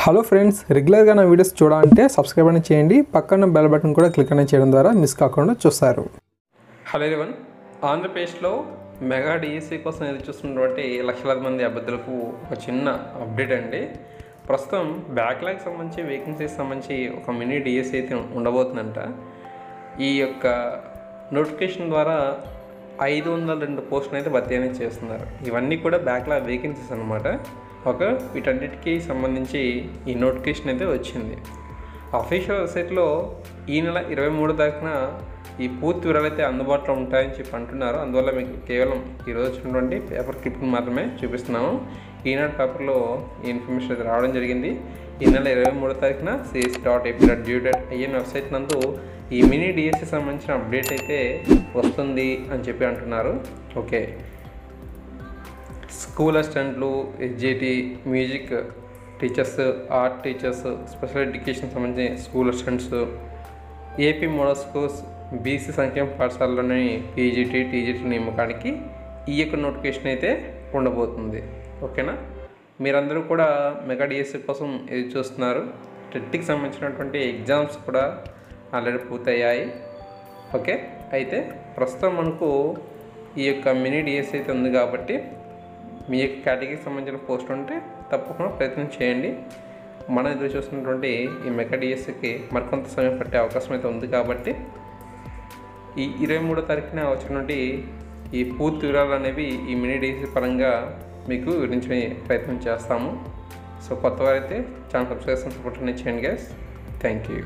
Hello friends, రెగ్యులర్గా నా videos చూడాలంటే సబ్స్క్రైబ్ అని చేయండి. పక్కన బెల్ బటన్ కూడా క్లిక్ అని చేయడం ద్వారా మిస్ కాకుండా చూస్తారు. హలో ఎవరివన్, ఆంధ్రప్రదేశ్లో మెగా డిఎస్సి కోసం ఎదురు చూస్తున్నటువంటి లక్షలాది మంది అభ్యర్థులకు ఒక చిన్న అప్డేట్ అండి. ప్రస్తుతం బ్యాక్లాగ్ సంబంధించి వేకెన్సీస్ సంబంధించి ఒక మినీ డిఎస్సి అయితే ఉండబోతుందంట. ఈ యొక్క నోటిఫికేషన్ ద్వారా 502 పోస్టులు అయితే భర్తీ అనేది చేస్తున్నారు. ఇవన్నీ కూడా బ్యాక్లాగ్ వేకెన్సీస్ అన్నమాట. వీటన్నిటికీ సంబంధించి ఈ నోటిఫికేషన్ అయితే వచ్చింది. అఫీషియల్ వెబ్సైట్లో ఈ నెల 23 తారీఖున ఈ పూర్తి వివరాలు అయితే అందుబాటులో ఉంటాయని చెప్పి అంటున్నారు. అందువల్ల మీకు కేవలం ఈరోజు వచ్చినటువంటి పేపర్ క్లిప్ని మాత్రమే చూపిస్తున్నాము. ఈనాడు పేపర్లో ఈ ఇన్ఫర్మేషన్ అయితే రావడం జరిగింది. ఈ నెల 23 తారీఖున cs.ap.gov.in వెబ్సైట్ నందు ఈ మినీ డిఎస్సి సంబంధించిన అప్డేట్ అయితే వస్తుంది అని చెప్పి అంటున్నారు. ఓకే, స్కూల్ అసిస్టెంట్లు, SGT, music teachers, art teachers, special education సంబంధించిన school assistants, AP model schools, BC సంక్షేమ పాఠశాలలోని పీజీటీ, టీజీటీ నియామకానికి ఈ యొక్క నోటిఫికేషన్ అయితే ఉండబోతుంది. ఓకేనా, మీరందరూ కూడా మెగా డిఎస్సి కోసం ఎదురు చూస్తున్నారు. టెట్కి సంబంధించినటువంటి ఎగ్జామ్స్ కూడా ఆల్రెడీ పూర్తయ్యాయి. ఓకే, అయితే ప్రస్తుతం మనకు ఈ యొక్క మినీ డిఎస్సి అయితే ఉంది కాబట్టి మీ యొక్క కేటగిరీకి సంబంధించిన పోస్ట్ ఉంటే తప్పకుండా ప్రయత్నం చేయండి. మనం ఎదురు చూస్తున్నటువంటి ఈ మెగా డిఎస్సికి మరికొంత సమయం పట్టే అవకాశం అయితే ఉంది కాబట్టి ఈ 23 తారీఖున వచ్చినటువంటి ఈ పూర్తి వివరాలు అనేవి ఈ మినీ డిఎస్సి పరంగా మీకు వివరించే ప్రయత్నం చేస్తాము. సో కొత్త వారైతే ఛానల్ సబ్స్క్రైబ్ సపోర్ట్ చేయండి గైస్. Thank you.